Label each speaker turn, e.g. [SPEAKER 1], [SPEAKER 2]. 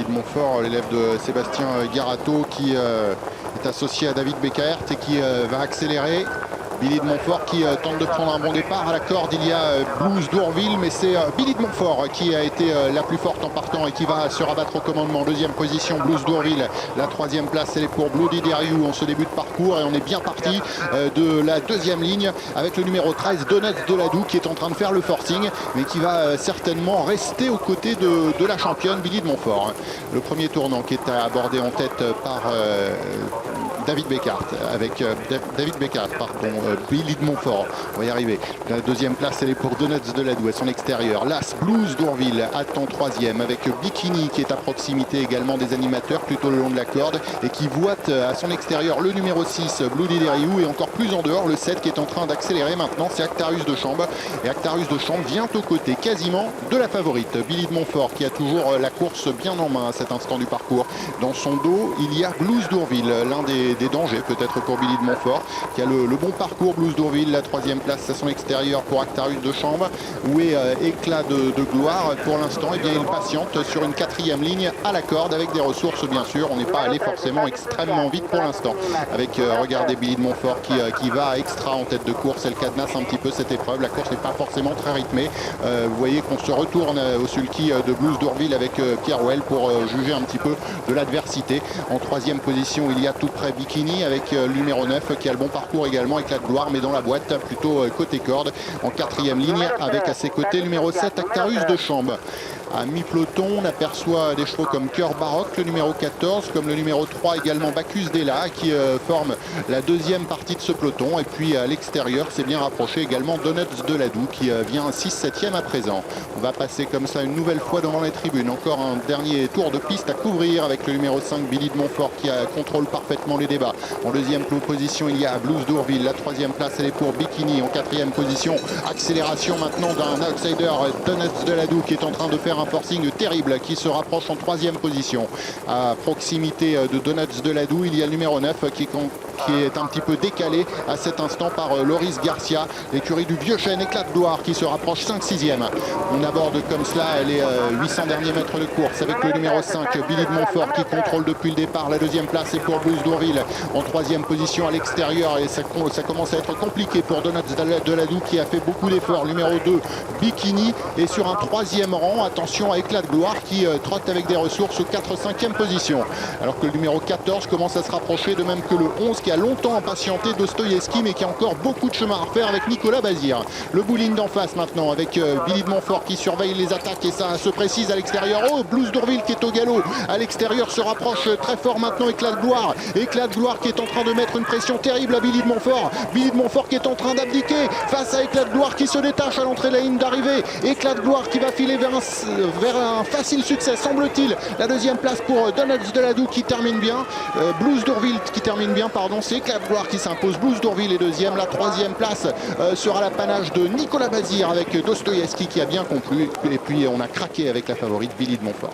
[SPEAKER 1] Billy de Montfort, l'élève de Sébastien Garato, qui est associé à David Beccaert et qui va accélérer. Billy de Montfort qui tente de prendre un bon départ. À la corde, il y a Blues d'Ourville, mais c'est Billy de Montfort qui a été la plus forte en partant et qui va se rabattre au commandement. Deuxième position, Blues d'Ourville. La troisième place, elle est pour Bloody Deriou en ce début de parcours. Et on est bien parti de la deuxième ligne avec le numéro 13, Donuts de Ladoux, qui est en train de faire le forcing, mais qui va certainement rester aux côtés de la championne Billy de Montfort. Le premier tournant qui est abordé en tête par David Beccaert, avec David Beccaert, pardon, Billy de Montfort, on va y arriver. La deuxième place, elle est pour Donuts de Ladoux à son extérieur. Las Blues d'Ourville attend troisième, avec Bikini qui est à proximité également des animateurs, plutôt le long de la corde, et qui voit à son extérieur le numéro 6, Bloody Deriou, et encore plus en dehors, le 7 qui est en train d'accélérer maintenant, c'est Actarus de Chambre. Et Actarus de Chambre vient aux côtés quasiment de la favorite, Billy de Montfort, qui a toujours la course bien en main à cet instant du parcours. Dans son dos, il y a Blues d'Ourville, l'un des dangers peut-être pour Billy de Montfort, qui a le bon parcours. Blues d'Ourville, la troisième place à son extérieur pour Actarus de Chambre. Où est Éclat de gloire pour l'instant? Et bien il patiente sur une quatrième ligne à la corde avec des ressources bien sûr. On n'est pas allé forcément extrêmement vite pour l'instant. Avec regardez Billy de Montfort qui va extra en tête de course. Elle cadenasse un petit peu cette épreuve. La course n'est pas forcément très rythmée. Vous voyez qu'on se retourne au sulky de Blues d'Ourville avec Pierre Well pour juger un petit peu de l'adversité. En troisième position, il y a tout près Bikini avec le numéro 9 qui a le bon parcours également, Éclat de gloire, mais dans la boîte plutôt côté corde. En quatrième ligne avec à ses côtés le numéro 7, Actarus de Chambre. À mi-peloton, on aperçoit des chevaux comme Cœur Baroque, le numéro 14, comme le numéro 3 également Bacchus Della, qui forme la deuxième partie de ce peloton. Et puis à l'extérieur, c'est bien rapproché également Donuts de Ladoux, qui vient 6-7e à présent. On va passer comme ça une nouvelle fois devant les tribunes. Encore un dernier tour de piste à couvrir avec le numéro 5, Billy de Montfort, qui contrôle parfaitement les débats. En deuxième position, il y a Blues d'Ourville. La troisième place, elle est pour Bikini. En quatrième position, accélération maintenant d'un outsider, Donuts de Ladoux, qui est en train de faire un forcing terrible, qui se rapproche en troisième position. À proximité de Donuts de Ladoux, il y a le numéro 9 qui est un petit peu décalé à cet instant par Loris Garcia, l'écurie du Vieux Chêne, Éclat de gloire, qui se rapproche 5-6e. On aborde comme cela les 800 derniers mètres de course avec le numéro 5, Billy de Montfort, qui contrôle depuis le départ. La deuxième place est pour Blues d'Ourville en troisième position à l'extérieur, et ça commence à être compliqué pour Donuts de Ladoux, qui a fait beaucoup d'efforts. Numéro 2, Bikini, et sur un troisième rang, attention à Éclat de gloire, qui trotte avec des ressources aux 4-5e position. Alors que le numéro 14 commence à se rapprocher, de même que le 11 qui a longtemps impatienté Dostoïevski, mais qui a encore beaucoup de chemin à refaire avec Nicolas Bazir. Le bowling d'en face maintenant avec Billy de Montfort qui surveille les attaques, et ça se précise à l'extérieur. Oh, Blues d'Ourville qui est au galop à l'extérieur, se rapproche très fort maintenant Éclat de gloire. Éclat de gloire qui est en train de mettre une pression terrible à Billy de Montfort. Billy de Montfort qui est en train d'abdiquer face à Éclat de gloire qui se détache à l'entrée de la ligne d'arrivée. Éclat de gloire qui va filer vers un facile succès, semble-t-il. La deuxième place pour Donuts de Ladoux qui termine bien. Blues d'Ourville qui termine bien, pardon. C'est Éclat de gloire qui s'impose. Blues d'Ourville est deuxième. La troisième place sera l'apanage de Nicolas Bazir avec Dostoïevski qui a bien conclu. Et puis on a craqué avec la favorite Billy de Montfort.